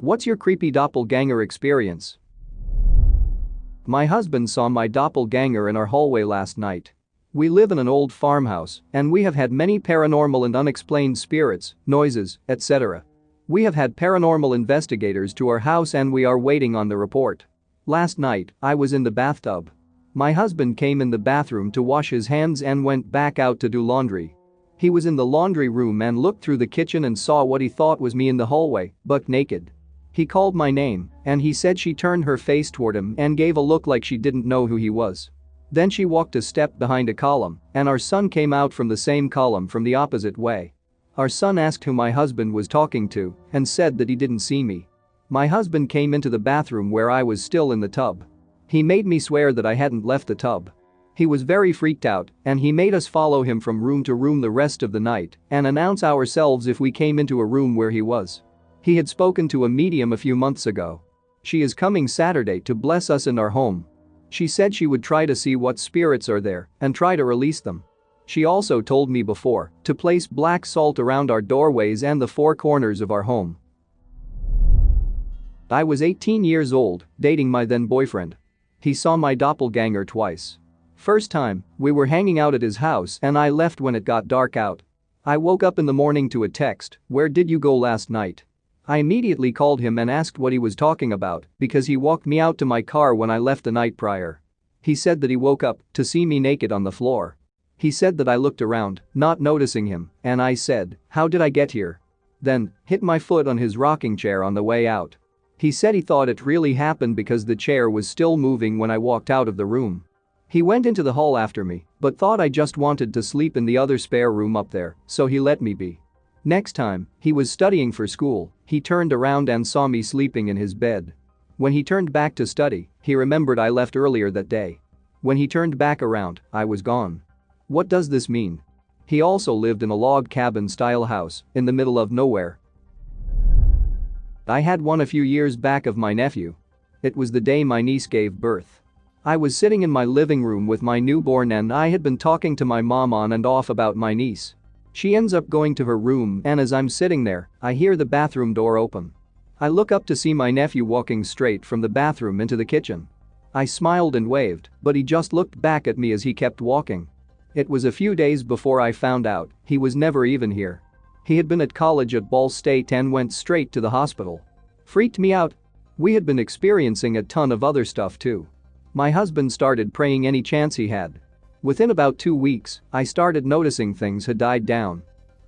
What's your creepy doppelganger experience? My husband saw my doppelganger in our hallway last night. We live in an old farmhouse, and we have had many paranormal and unexplained spirits, noises, etc. We have had paranormal investigators to our house and we are waiting on the report. Last night, I was in the bathtub. My husband came in the bathroom to wash his hands and went back out to do laundry. He was in the laundry room and looked through the kitchen and saw what he thought was me in the hallway, buck naked. He called my name, and he said she turned her face toward him and gave a look like she didn't know who he was. Then she walked a step behind a column, and our son came out from the same column from the opposite way. Our son asked who my husband was talking to and said that he didn't see me. My husband came into the bathroom where I was still in the tub. He made me swear that I hadn't left the tub. He was very freaked out, and he made us follow him from room to room the rest of the night and announce ourselves if we came into a room where he was. He had spoken to a medium a few months ago. She is coming Saturday to bless us in our home. She said she would try to see what spirits are there and try to release them. She also told me before to place black salt around our doorways and the four corners of our home. I was 18 years old, dating my then boyfriend. He saw my doppelganger twice. First time, we were hanging out at his house and I left when it got dark out. I woke up in the morning to a text, "Where did you go last night?" I immediately called him and asked what he was talking about because he walked me out to my car when I left the night prior. He said that he woke up to see me naked on the floor. He said that I looked around, not noticing him, and I said, "How did I get here?" Then, hit my foot on his rocking chair on the way out. He said he thought it really happened because the chair was still moving when I walked out of the room. He went into the hall after me, but thought I just wanted to sleep in the other spare room up there, so he let me be. Next time, he was studying for school, he turned around and saw me sleeping in his bed. When he turned back to study, he remembered I left earlier that day. When he turned back around, I was gone. What does this mean? He also lived in a log cabin-style house in the middle of nowhere. I had one a few years back of my nephew. It was the day my niece gave birth. I was sitting in my living room with my newborn and I had been talking to my mom on and off about my niece. She ends up going to her room and as I'm sitting there, I hear the bathroom door open. I look up to see my nephew walking straight from the bathroom into the kitchen. I smiled and waved, but he just looked back at me as he kept walking. It was a few days before I found out he was never even here. He had been at college at Ball State and went straight to the hospital. Freaked me out. We had been experiencing a ton of other stuff too. My husband started praying any chance he had. Within about 2 weeks, I started noticing things had died down.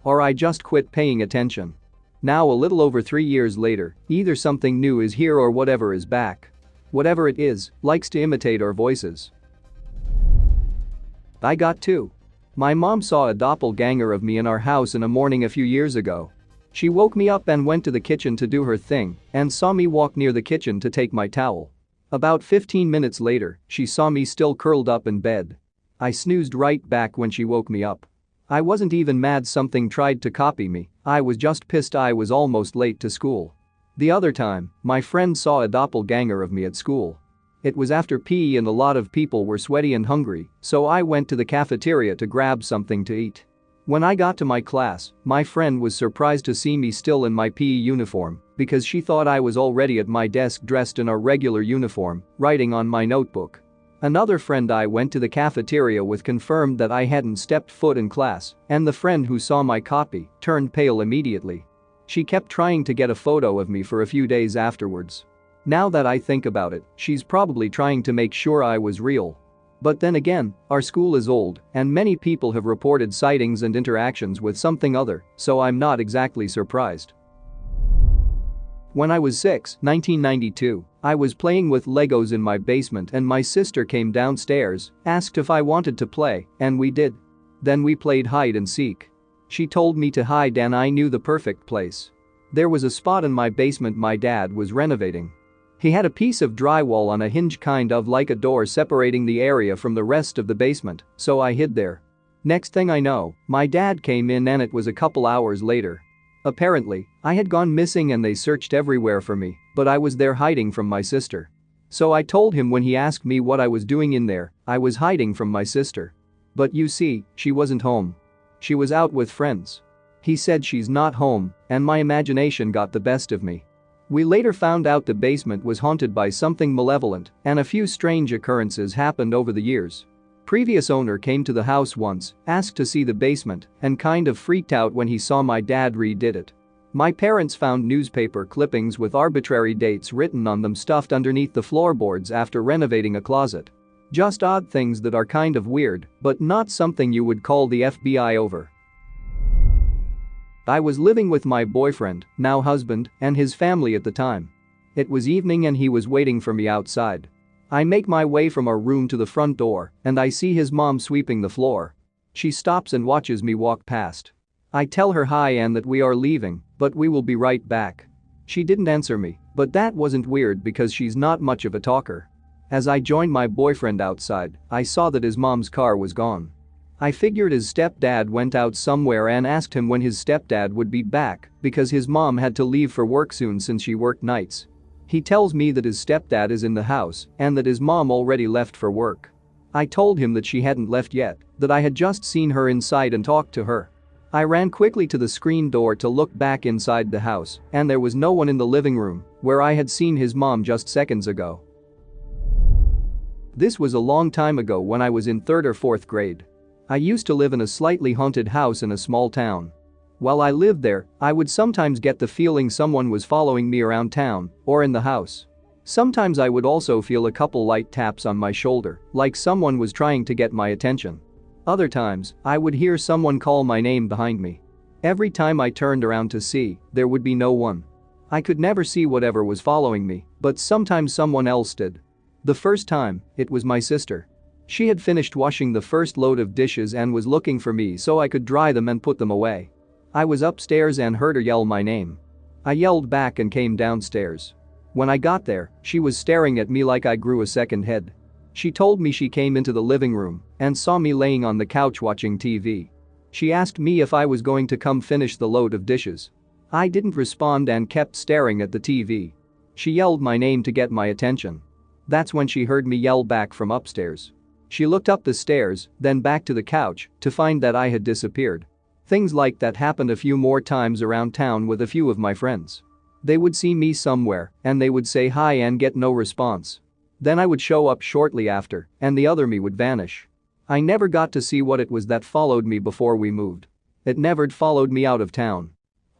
Or I just quit paying attention. Now a little over 3 years later, either something new is here or whatever is back. Whatever it is, likes to imitate our voices. I got two. My mom saw a doppelganger of me in our house in a morning a few years ago. She woke me up and went to the kitchen to do her thing and saw me walk near the kitchen to take my towel. About 15 minutes later, she saw me still curled up in bed. I snoozed right back when she woke me up. I wasn't even mad something tried to copy me, I was just pissed I was almost late to school. The other time, my friend saw a doppelganger of me at school. It was after PE and a lot of people were sweaty and hungry, so I went to the cafeteria to grab something to eat. When I got to my class, my friend was surprised to see me still in my PE uniform because she thought I was already at my desk dressed in our regular uniform, writing on my notebook. Another friend I went to the cafeteria with confirmed that I hadn't stepped foot in class, and the friend who saw my copy turned pale immediately. She kept trying to get a photo of me for a few days afterwards. Now that I think about it, she's probably trying to make sure I was real. But then again, our school is old, and many people have reported sightings and interactions with something other, so I'm not exactly surprised. When I was 6, 1992, I was playing with Legos in my basement and my sister came downstairs, asked if I wanted to play, and we did. Then we played hide and seek. She told me to hide and I knew the perfect place. There was a spot in my basement my dad was renovating. He had a piece of drywall on a hinge kind of like a door separating the area from the rest of the basement, so I hid there. Next thing I know, my dad came in and it was a couple hours later. Apparently, I had gone missing and they searched everywhere for me, but I was there hiding from my sister. So I told him when he asked me what I was doing in there, I was hiding from my sister. But you see, she wasn't home. She was out with friends. He said she's not home, and my imagination got the best of me. We later found out the basement was haunted by something malevolent, and a few strange occurrences happened over the years. Previous owner came to the house once, asked to see the basement, and kind of freaked out when he saw my dad redid it. My parents found newspaper clippings with arbitrary dates written on them stuffed underneath the floorboards after renovating a closet. Just odd things that are kind of weird, but not something you would call the FBI over. I was living with my boyfriend, now husband, and his family at the time. It was evening and he was waiting for me outside. I make my way from our room to the front door, and I see his mom sweeping the floor. She stops and watches me walk past. I tell her hi and that we are leaving, but we will be right back. She didn't answer me, but that wasn't weird because she's not much of a talker. As I joined my boyfriend outside, I saw that his mom's car was gone. I figured his stepdad went out somewhere and asked him when his stepdad would be back because his mom had to leave for work soon since she worked nights. He tells me that his stepdad is in the house and that his mom already left for work. I told him that she hadn't left yet, that I had just seen her inside and talked to her. I ran quickly to the screen door to look back inside the house, and there was no one in the living room, where I had seen his mom just seconds ago. This was a long time ago when I was in 3rd or 4th grade. I used to live in a slightly haunted house in a small town. While I lived there, I would sometimes get the feeling someone was following me around town or in the house. Sometimes I would also feel a couple light taps on my shoulder, like someone was trying to get my attention. Other times, I would hear someone call my name behind me. Every time I turned around to see, there would be no one. I could never see whatever was following me, but sometimes someone else did. The first time, it was my sister. She had finished washing the first load of dishes and was looking for me so I could dry them and put them away. I was upstairs and heard her yell my name. I yelled back and came downstairs. When I got there, she was staring at me like I grew a second head. She told me she came into the living room and saw me laying on the couch watching TV. She asked me if I was going to come finish the load of dishes. I didn't respond and kept staring at the TV. She yelled my name to get my attention. That's when she heard me yell back from upstairs. She looked up the stairs, then back to the couch, to find that I had disappeared. Things like that happened a few more times around town with a few of my friends. They would see me somewhere, and they would say hi and get no response. Then I would show up shortly after, and the other me would vanish. I never got to see what it was that followed me before we moved. It never followed me out of town.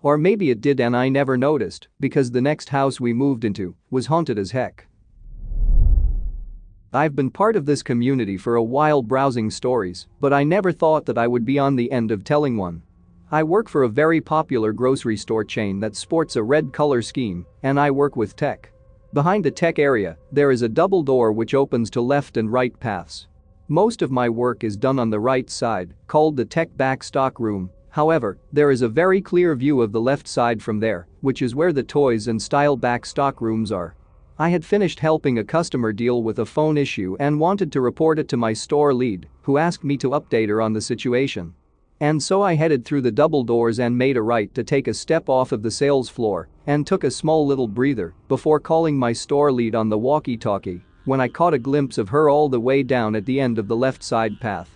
Or maybe it did and I never noticed, because the next house we moved into was haunted as heck. I've been part of this community for a while browsing stories, but I never thought that I would be on the end of telling one. I work for a very popular grocery store chain that sports a red color scheme, and I work with tech. Behind the tech area, there is a double door which opens to left and right paths. Most of my work is done on the right side, called the tech back stock room. However, there is a very clear view of the left side from there, which is where the toys and style back stock rooms are. I had finished helping a customer deal with a phone issue and wanted to report it to my store lead, who asked me to update her on the situation. And so I headed through the double doors and made a right to take a step off of the sales floor and took a small little breather before calling my store lead on the walkie-talkie when I caught a glimpse of her all the way down at the end of the left side path.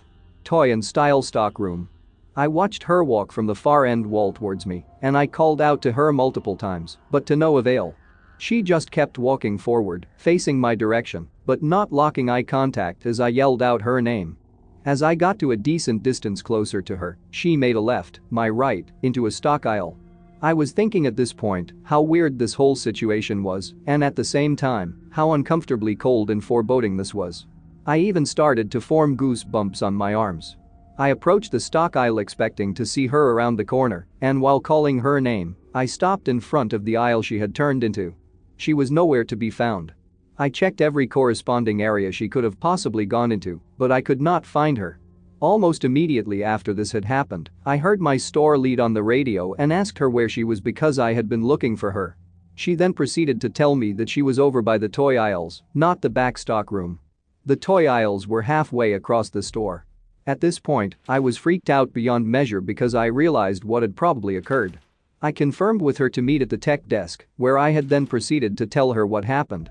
Toy and style stock room. I watched her walk from the far end wall towards me, and I called out to her multiple times, but to no avail. She just kept walking forward, facing my direction, but not locking eye contact as I yelled out her name. As I got to a decent distance closer to her, she made a left, my right, into a stock aisle. I was thinking at this point how weird this whole situation was, and at the same time, how uncomfortably cold and foreboding this was. I even started to form goosebumps on my arms. I approached the stock aisle expecting to see her around the corner, and while calling her name, I stopped in front of the aisle she had turned into. She was nowhere to be found. I checked every corresponding area she could have possibly gone into, but I could not find her. Almost immediately after this had happened, I heard my store lead on the radio and asked her where she was because I had been looking for her. She then proceeded to tell me that she was over by the toy aisles, not the back stock room. The toy aisles were halfway across the store. At this point, I was freaked out beyond measure because I realized what had probably occurred. I confirmed with her to meet at the tech desk, where I had then proceeded to tell her what happened.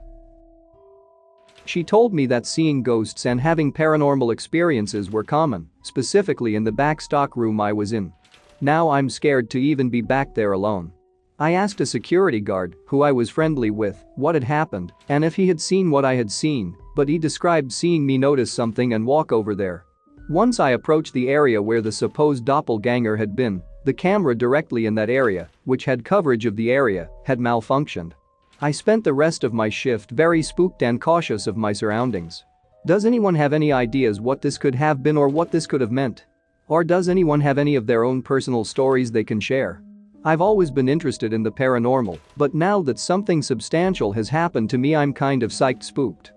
She told me that seeing ghosts and having paranormal experiences were common, specifically in the back stock room I was in. Now I'm scared to even be back there alone. I asked a security guard, who I was friendly with, what had happened and if he had seen what I had seen, but he described seeing me notice something and walk over there. Once I approached the area where the supposed doppelganger had been, the camera directly in that area, which had coverage of the area, had malfunctioned. I spent the rest of my shift very spooked and cautious of my surroundings. Does anyone have any ideas what this could have been or what this could have meant? Or does anyone have any of their own personal stories they can share? I've always been interested in the paranormal, but now that something substantial has happened to me, I'm kind of spooked.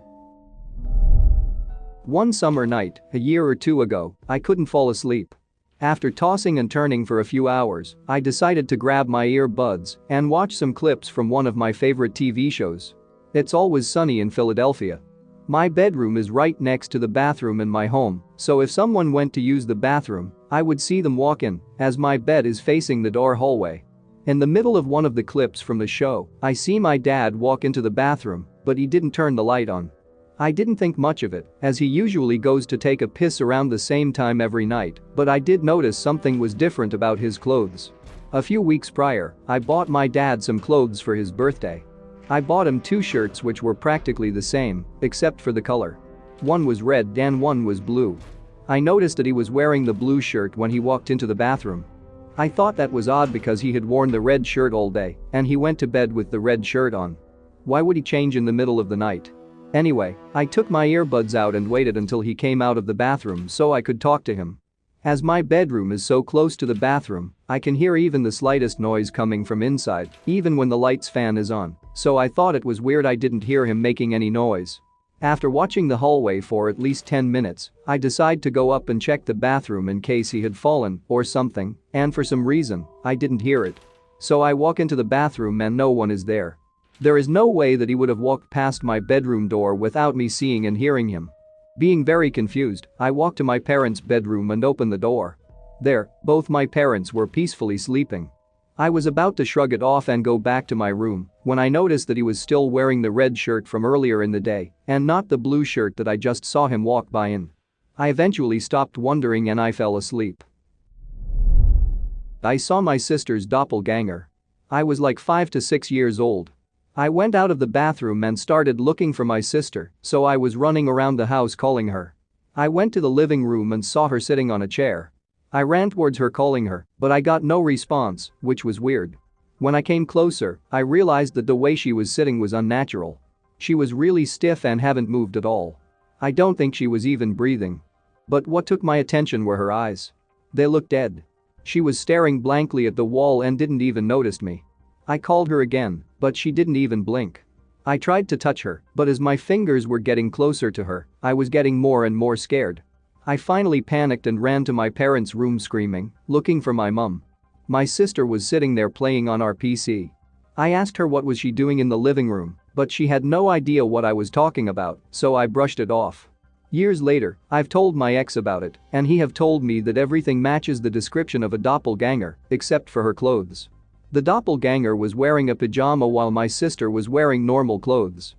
One summer night, a year or two ago, I couldn't fall asleep. After tossing and turning for a few hours, I decided to grab my earbuds and watch some clips from one of my favorite TV shows. It's Always Sunny in Philadelphia. My bedroom is right next to the bathroom in my home, so if someone went to use the bathroom, I would see them walk in, as my bed is facing the door hallway. In the middle of one of the clips from the show, I see my dad walk into the bathroom, but he didn't turn the light on. I didn't think much of it, as he usually goes to take a piss around the same time every night, but I did notice something was different about his clothes. A few weeks prior, I bought my dad some clothes for his birthday. I bought him 2 shirts which were practically the same, except for the color. One was red and one was blue. I noticed that he was wearing the blue shirt when he walked into the bathroom. I thought that was odd because he had worn the red shirt all day and he went to bed with the red shirt on. Why would he change in the middle of the night? Anyway, I took my earbuds out and waited until he came out of the bathroom so I could talk to him. As my bedroom is so close to the bathroom, I can hear even the slightest noise coming from inside, even when the lights fan is on, so I thought it was weird I didn't hear him making any noise. After watching the hallway for at least 10 minutes, I decide to go up and check the bathroom in case he had fallen or something, and for some reason, I didn't hear it. So I walk into the bathroom and no one is there. There is no way that he would have walked past my bedroom door without me seeing and hearing him. Being very confused, I walked to my parents' bedroom and opened the door. There, both my parents were peacefully sleeping. I was about to shrug it off and go back to my room when I noticed that he was still wearing the red shirt from earlier in the day and not the blue shirt that I just saw him walk by in. I eventually stopped wondering and I fell asleep. I saw my sister's doppelganger. I was like 5 to 6 years old. I went out of the bathroom and started looking for my sister, so I was running around the house calling her. I went to the living room and saw her sitting on a chair. I ran towards her calling her, but I got no response, which was weird. When I came closer, I realized that the way she was sitting was unnatural. She was really stiff and hadn't moved at all. I don't think she was even breathing. But what took my attention were her eyes. They looked dead. She was staring blankly at the wall and didn't even notice me. I called her again, but she didn't even blink. I tried to touch her, but as my fingers were getting closer to her, I was getting more and more scared. I finally panicked and ran to my parents' room screaming, looking for my mom. My sister was sitting there playing on our PC. I asked her what was she doing in the living room, but she had no idea what I was talking about, so I brushed it off. Years later, I've told my ex about it, and he have told me that everything matches the description of a doppelganger, except for her clothes. The doppelganger was wearing a pajama while my sister was wearing normal clothes.